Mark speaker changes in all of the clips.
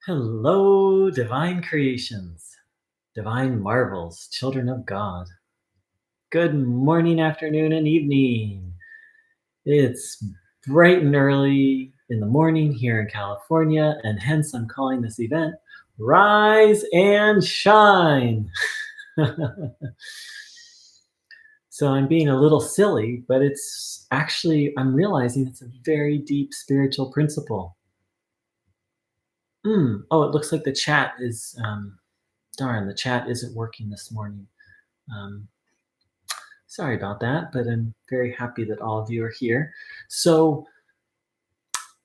Speaker 1: Hello, divine creations, divine marvels, children of God. Good morning, afternoon, and evening. It's bright and early in the morning here in California, and hence I'm calling this event Rise and Shine. So I'm being a little silly, but I'm realizing it's a very deep spiritual principle. Oh, it looks like the chat is darn, the chat isn't working this morning. Um, Sorry about that, but I'm very happy that all of you are here. So,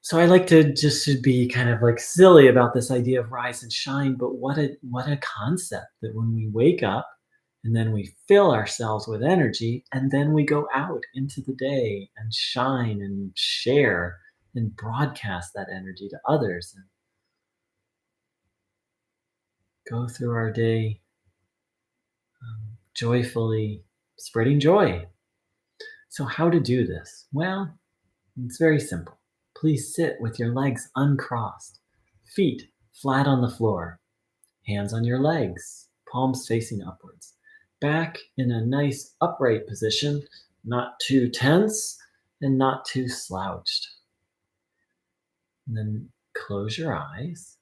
Speaker 1: so I like to just to be kind of like silly about this idea of rise and shine, but what a concept that when we wake up and then we fill ourselves with energy and then we go out into the day and shine and share and broadcast that energy to others and go through our day joyfully spreading joy. So, how to do this? Well, it's very simple. Please sit with your legs uncrossed, feet flat on the floor, hands on your legs, palms facing upwards, back in a nice upright position, not too tense and not too slouched. And then close your eyes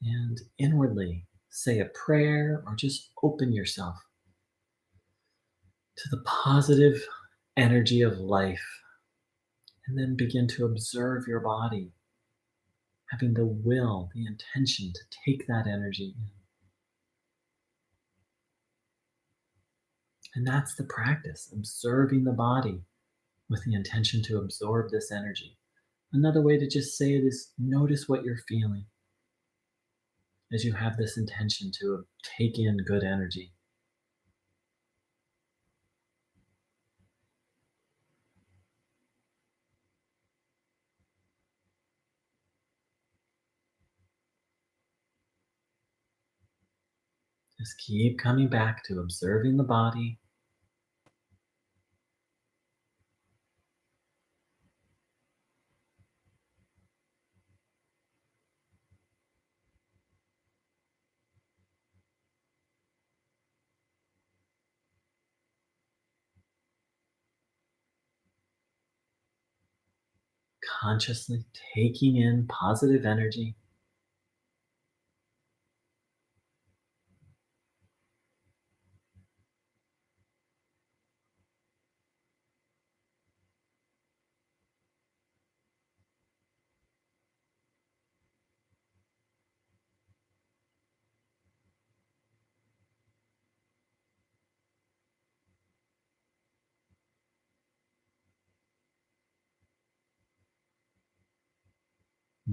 Speaker 1: and inwardly say a prayer or just open yourself to the positive energy of life. And then begin to observe your body, having the will, the intention to take that energy in. And that's the practice, observing the body with the intention to absorb this energy. Another way to just say it is notice what you're feeling as you have this intention to take in good energy. Just keep coming back to observing the body. Consciously taking in positive energy.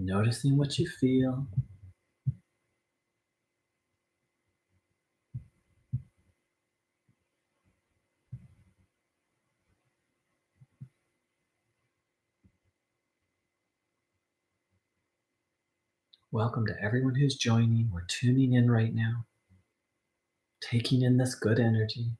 Speaker 1: Noticing what you feel. Welcome to everyone who's joining. We're tuning in right now, taking in this good energy.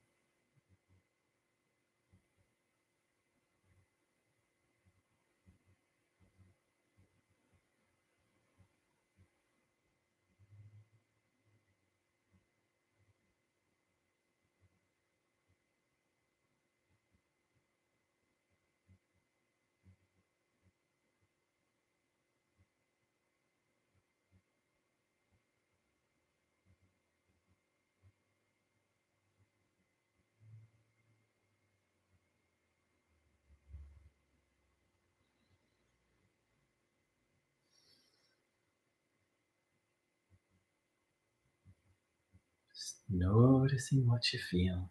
Speaker 1: Just noticing what you feel.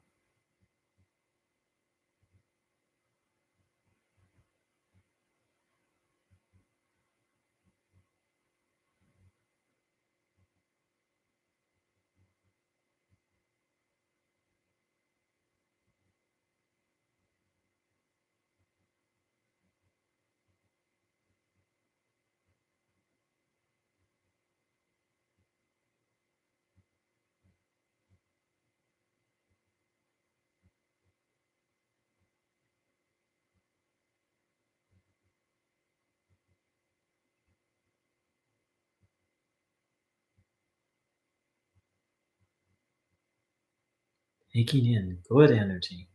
Speaker 1: taking in good energy.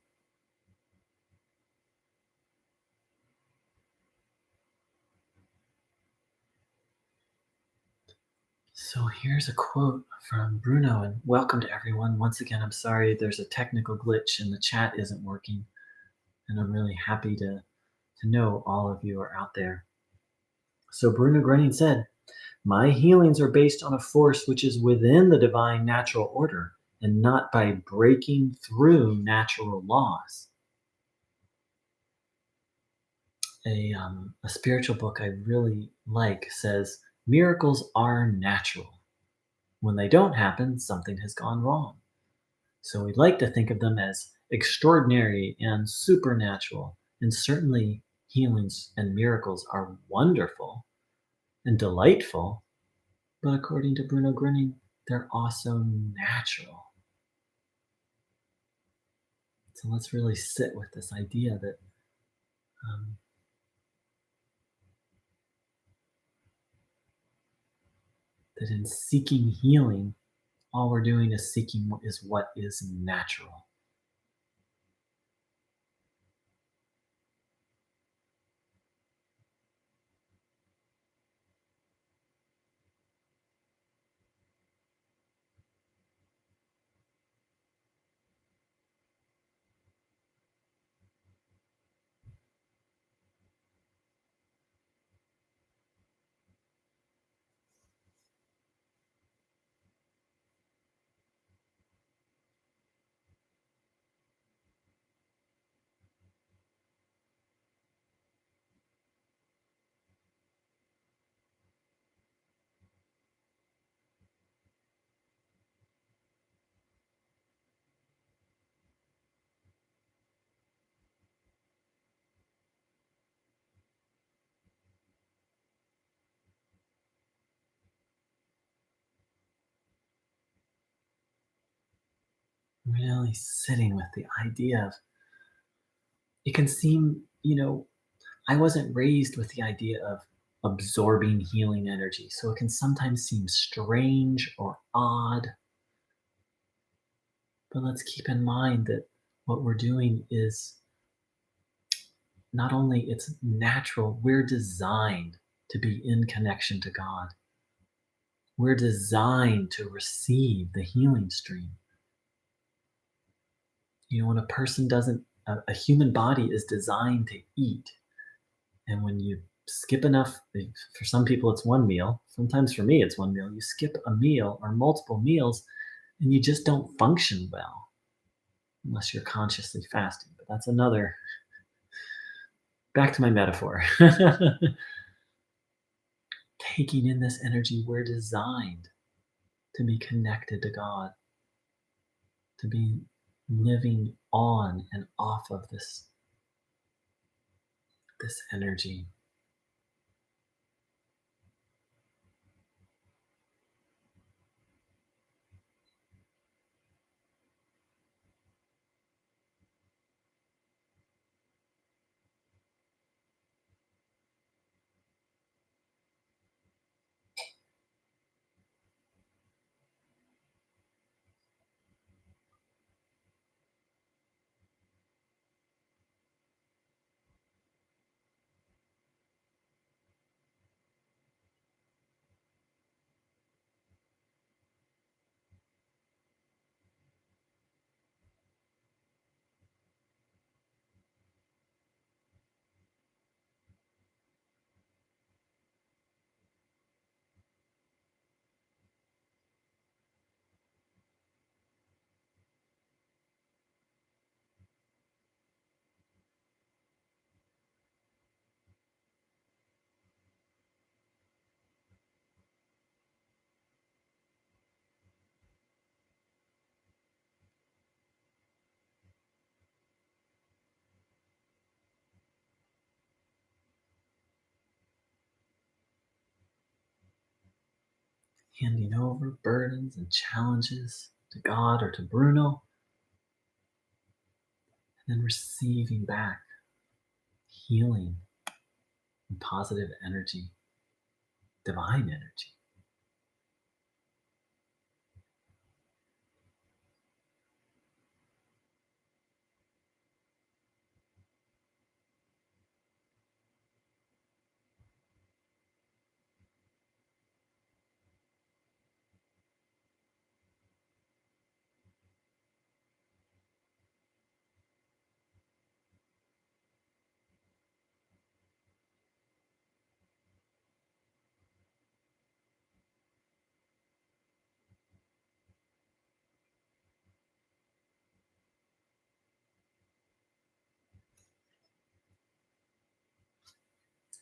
Speaker 1: So here's a quote from Bruno, and welcome to everyone. Once again, I'm sorry there's a technical glitch and the chat isn't working, and I'm really happy to know all of you are out there. So Bruno Groening said, "My healings are based on a force which is within the divine natural order and not by breaking through natural laws." A spiritual book I really like says, "Miracles are natural. When they don't happen, something has gone wrong." So we like to think of them as extraordinary and supernatural. And certainly healings and miracles are wonderful and delightful. But according to Bruno Groening, they're also natural. So let's really sit with this idea um, that in seeking healing, all we're doing is seeking what is natural. Really sitting with the idea of it can seem, I wasn't raised with the idea of absorbing healing energy. So it can sometimes seem strange or odd. But let's keep in mind that what we're doing is not only it's natural, we're designed to be in connection to God. We're designed to receive the healing stream. When a person doesn't, a human body is designed to eat. And when you skip enough, for some people it's one meal, sometimes for me it's one meal. You skip a meal or multiple meals and you just don't function well unless you're consciously fasting. But that's another, back to my metaphor. Taking in this energy, we're designed to be connected to God, to be living on and off of this energy. Handing over burdens and challenges to God or to Bruno, and then receiving back healing and positive energy, divine energy.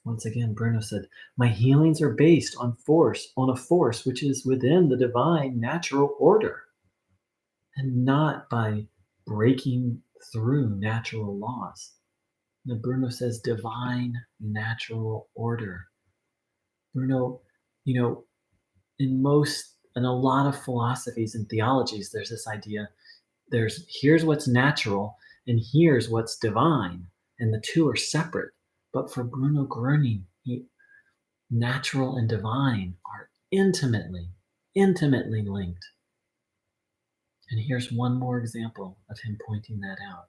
Speaker 1: Once again, Bruno said, "My healings are based on a force which is within the divine natural order, and not by breaking through natural laws." Now, Bruno says divine natural order. Bruno, you know, in a lot of philosophies and theologies, there's this idea here's what's natural and here's what's divine, and the two are separate. But for Bruno Groening, natural and divine are intimately linked. And here's one more example of him pointing that out.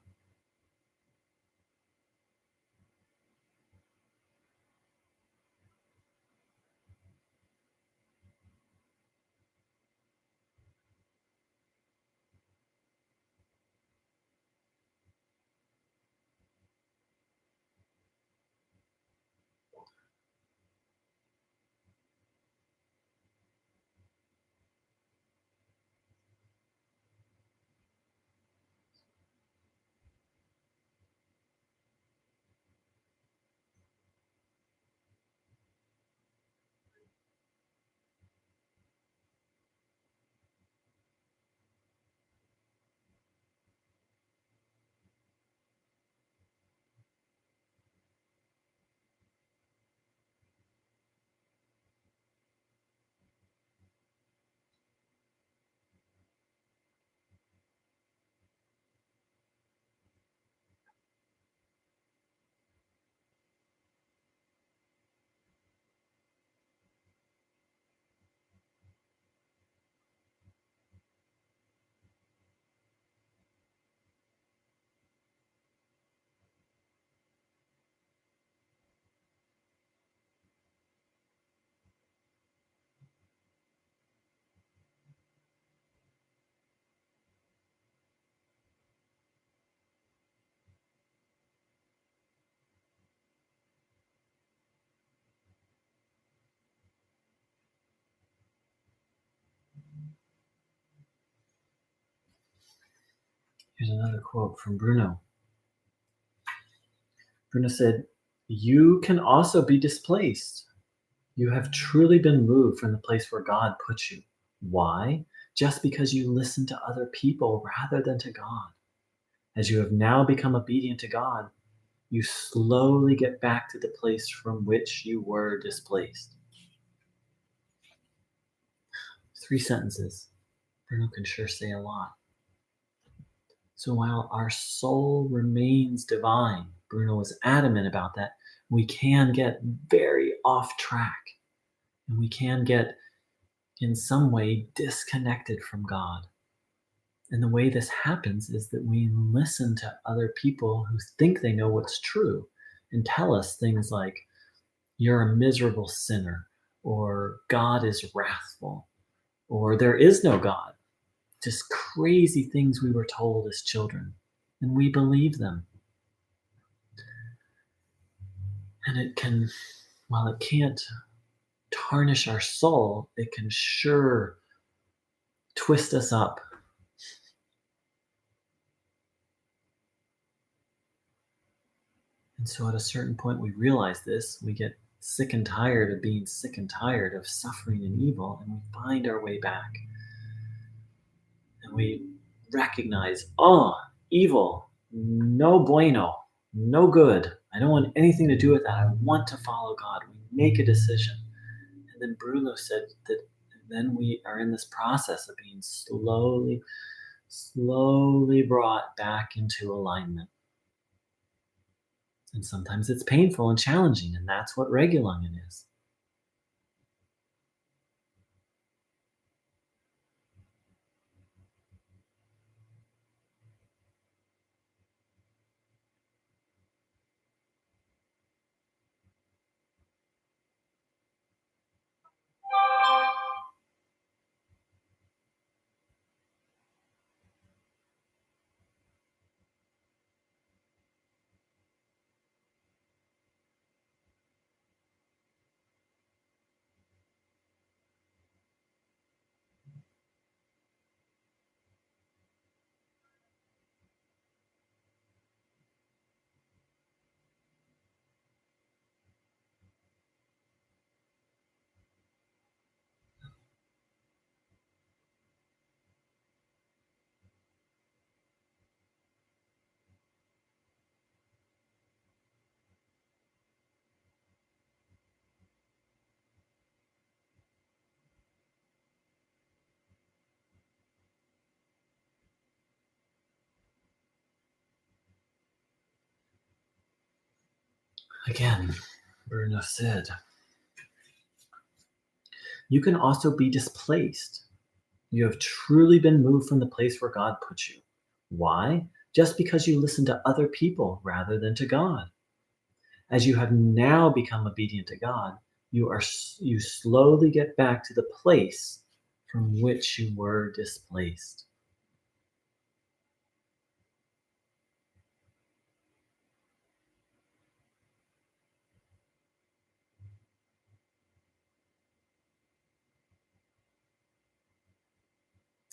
Speaker 1: Here's another quote from Bruno. Bruno said, "You can also be displaced. You have truly been moved from the place where God put you. Why? Just because you listen to other people rather than to God. As you have now become obedient to God, you slowly get back to the place from which you were displaced." 3 sentences. Bruno can sure say a lot. So while our soul remains divine, Bruno was adamant about that, we can get very off track and we can get in some way disconnected from God. And the way this happens is that we listen to other people who think they know what's true and tell us things like, "You're a miserable sinner," or "God is wrathful," or "There is no God." Just crazy things we were told as children. And we believe them. And it can, while it can't tarnish our soul, it can sure twist us up. And so at a certain point, we realize this. We get sick and tired of being sick and tired of suffering and evil, and we find our way back. And we recognize, oh, evil, no bueno, no good. I don't want anything to do with that. I want to follow God. We make a decision. And then Bruno said that then we are in this process of being slowly brought back into alignment. And sometimes it's painful and challenging, and that's what Regulungen is. Again, Bruno said, you can also be displaced. You have truly been moved from the place where God put you. Why? Just because you listen to other people rather than to God. As you have now become obedient to God, you slowly get back to the place from which you were displaced.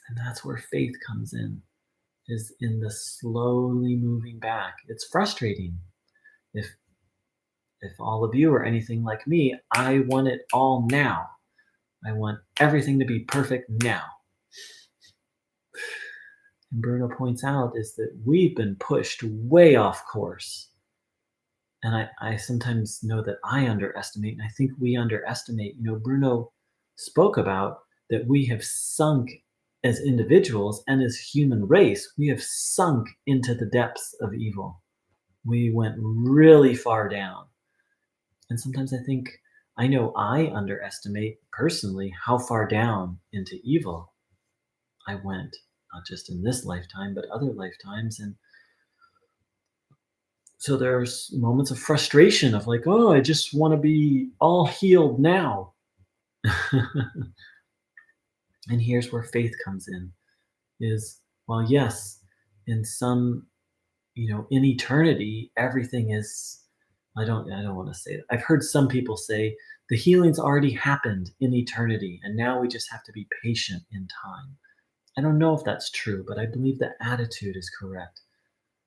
Speaker 1: And that's where faith comes in, is in the slowly moving back. It's frustrating. If if all of you are anything like me, I want it all now. I want everything to be perfect now. And Bruno points out is that we've been pushed way off course. And I sometimes know that I underestimate, and I think we underestimate. Bruno spoke about that we have sunk as individuals and as human race, we have sunk into the depths of evil. We went really far down. And sometimes I know I underestimate personally how far down into evil I went, not just in this lifetime, but other lifetimes. And so there's moments of frustration of like, oh, I just want to be all healed now. And here's where faith comes in is, well, yes, in some, in eternity, everything is, I don't want to say that. I've heard some people say the healing's already happened in eternity and now we just have to be patient in time. I don't know if that's true, but I believe the attitude is correct,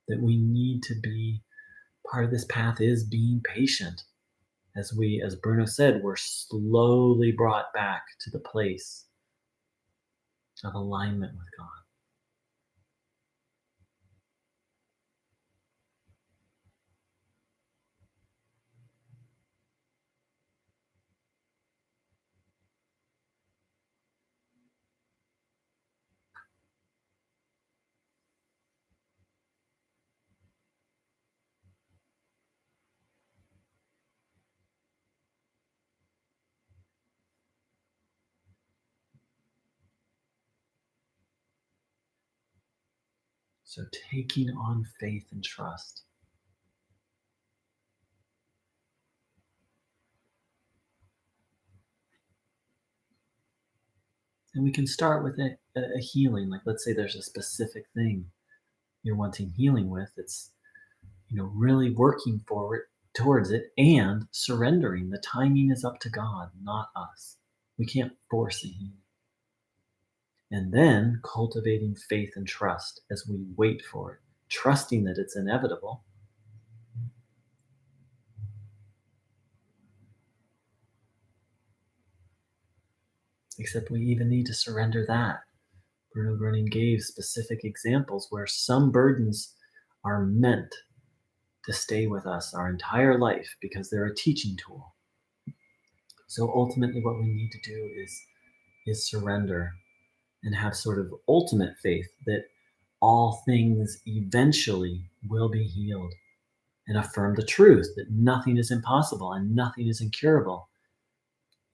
Speaker 1: that we need to be part of this path is being patient. As Bruno said, we're slowly brought back to the place of alignment with God. So taking on faith and trust. And we can start with a healing. Like, let's say there's a specific thing you're wanting healing with. It's, really working forward towards it and surrendering. The timing is up to God, not us. We can't force a healing. And then cultivating faith and trust as we wait for it, trusting that it's inevitable. Except we even need to surrender that. Bruno Groening gave specific examples where some burdens are meant to stay with us our entire life because they're a teaching tool. So ultimately, what we need to do is surrender and have sort of ultimate faith that all things eventually will be healed, and affirm the truth that nothing is impossible and nothing is incurable,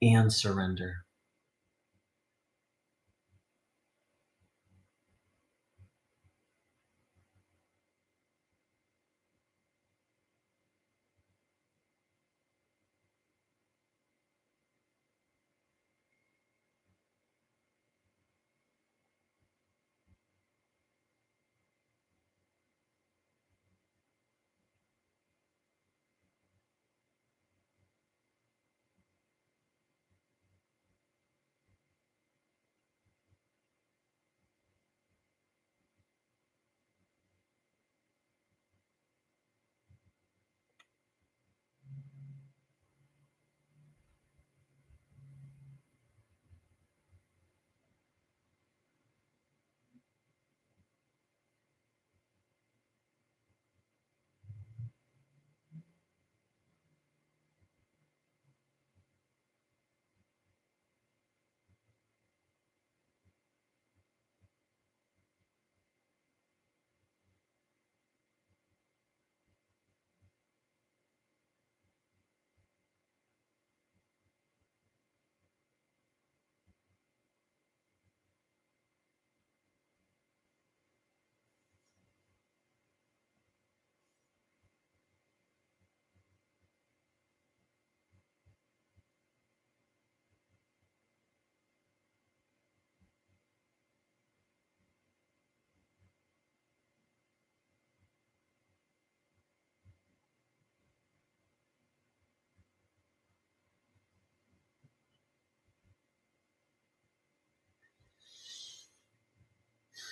Speaker 1: and surrender.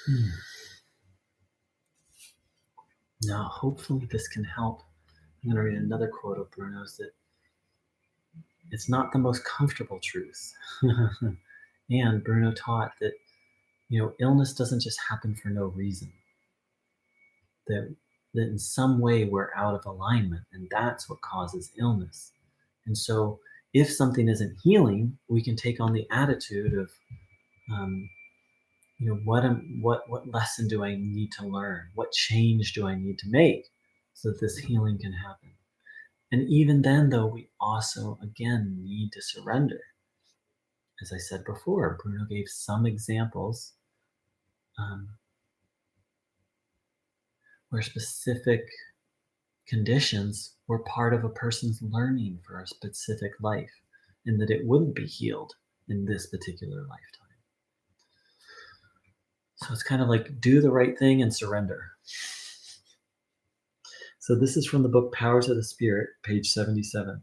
Speaker 1: Hmm. Now, hopefully, this can help. I'm going to read another quote of Bruno's that it's not the most comfortable truth. And Bruno taught that, illness doesn't just happen for no reason, that, that in some way we're out of alignment, and that's what causes illness. And so, if something isn't healing, we can take on the attitude of, um, what lesson do I need to learn? What change do I need to make so that this healing can happen? And even then, though, we also, again, need to surrender. As I said before, Bruno gave some examples um, where specific conditions were part of a person's learning for a specific life, and that it wouldn't be healed in this particular lifetime. So it's kind of like do the right thing and surrender. So this is from the book Powers of the Spirit, page 77.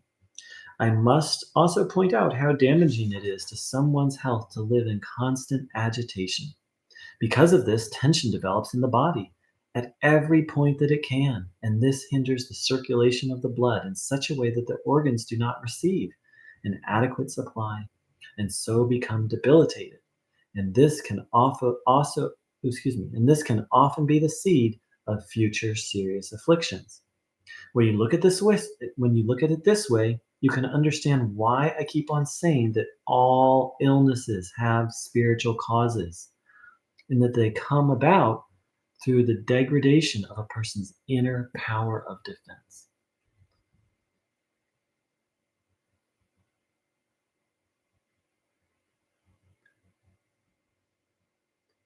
Speaker 1: I must also point out how damaging it is to someone's health to live in constant agitation. Because of this, tension develops in the body at every point that it can, and this hinders the circulation of the blood in such a way that the organs do not receive an adequate supply and so become debilitated. And this can and this can often be the seed of future serious afflictions. When you look at it this way, you can understand why I keep on saying that all illnesses have spiritual causes and that they come about through the degradation of a person's inner power of defense.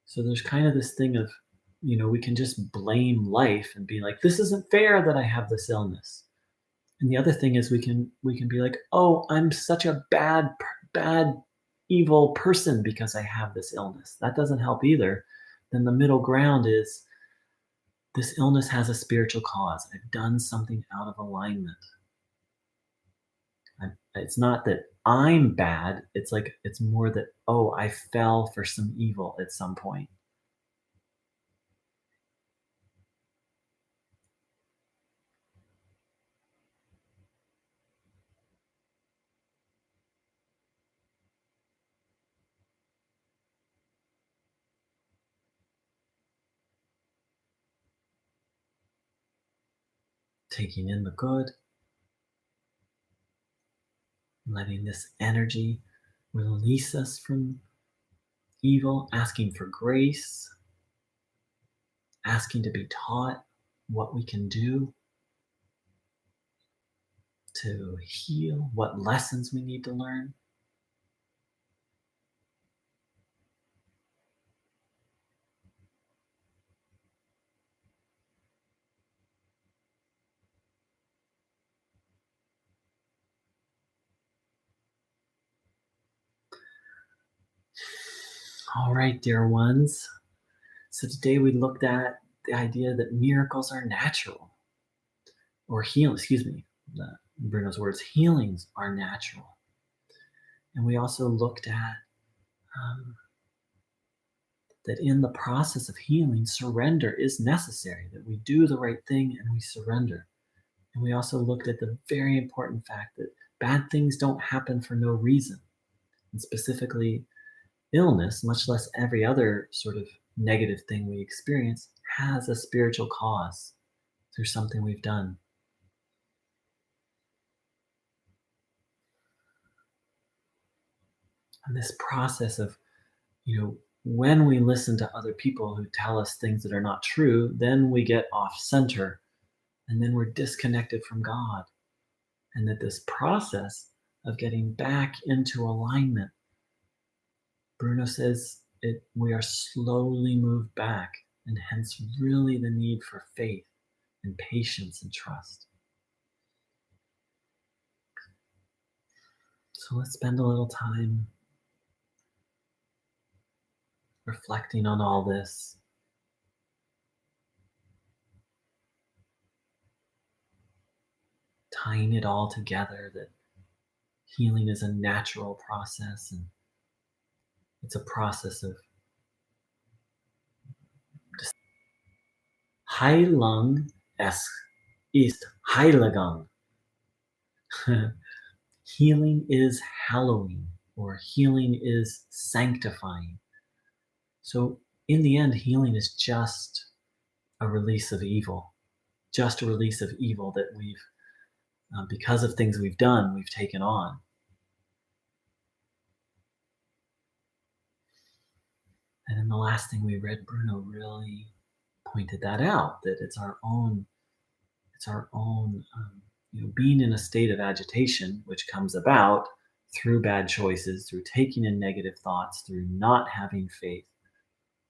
Speaker 1: So there's kind of this thing of, we can just blame life and be like, this isn't fair that I have this illness. And the other thing is we can be like, oh, I'm such a bad evil person because I have this illness. That doesn't help either. Then the middle ground is this illness has a spiritual cause. I've done something out of alignment. It's not that I'm bad. It's like it's more that, oh, I fell for some evil at some point. Taking in the good, letting this energy release us from evil, asking for grace, asking to be taught what we can do to heal, what lessons we need to learn. All right, dear ones. So today we looked at the idea that miracles are natural, or excuse me, Bruno's words, healings are natural. And we also looked at um, that in the process of healing, surrender is necessary, that we do the right thing and we surrender. And we also looked at the very important fact that bad things don't happen for no reason. And specifically, illness, much less every other sort of negative thing we experience, has a spiritual cause through something we've done. And this process of, when we listen to other people who tell us things that are not true, then we get off center and then we're disconnected from God. And that this process of getting back into alignment, Bruno says we are slowly moved back, and hence really the need for faith and patience and trust. So let's spend a little time reflecting on all this, tying it all together that healing is a natural process and it's a process of Heilung ist Heiligung. Healing is hallowing, or healing is sanctifying. So, in the end, healing is just a release of evil, just a release of evil that we've, because of things we've done, we've taken on. And then the last thing we read, Bruno really pointed that out, that it's our own being in a state of agitation, which comes about through bad choices, through taking in negative thoughts, through not having faith,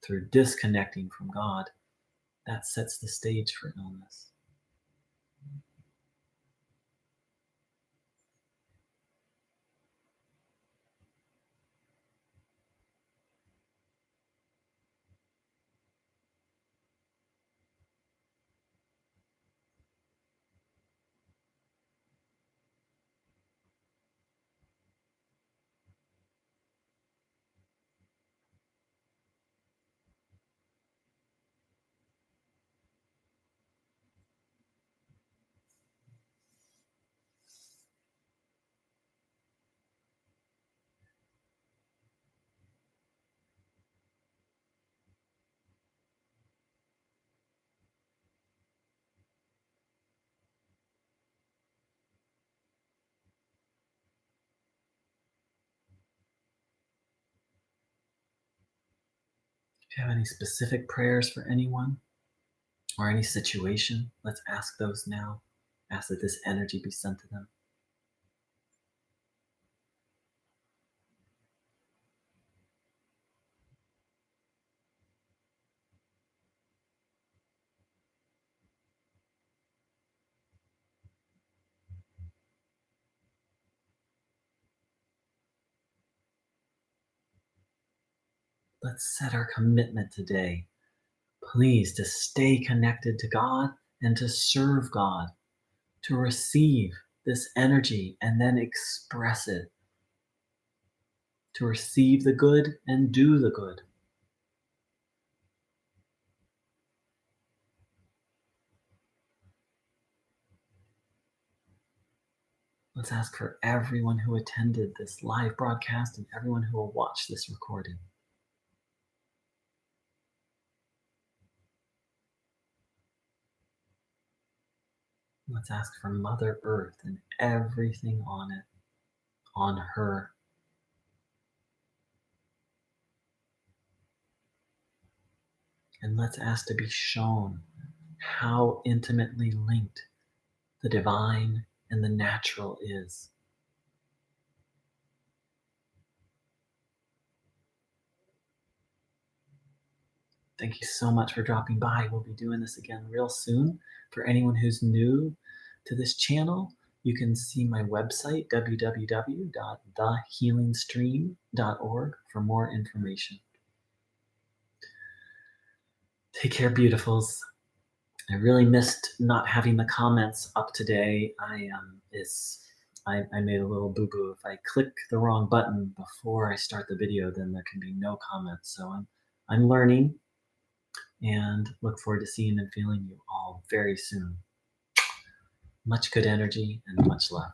Speaker 1: through disconnecting from God. That sets the stage for illness. If you have any specific prayers for anyone or any situation, let's ask those now. Ask that this energy be sent to them. Let's set our commitment today, please, to stay connected to God and to serve God, to receive this energy and then express it, to receive the good and do the good. Let's ask for everyone who attended this live broadcast and everyone who will watch this recording. Let's ask for Mother Earth and everything on it, on her. And let's ask to be shown how intimately linked the divine and the natural is. Thank you so much for dropping by. We'll be doing this again real soon. For anyone who's new to this channel, you can see my website, www.thehealingstream.org, for more information. Take care, beautifuls. I really missed not having the comments up today. I made a little boo-boo. If I click the wrong button before I start the video, then there can be no comments. So I'm learning, and look forward to seeing and feeling you all very soon. Much good energy and much love.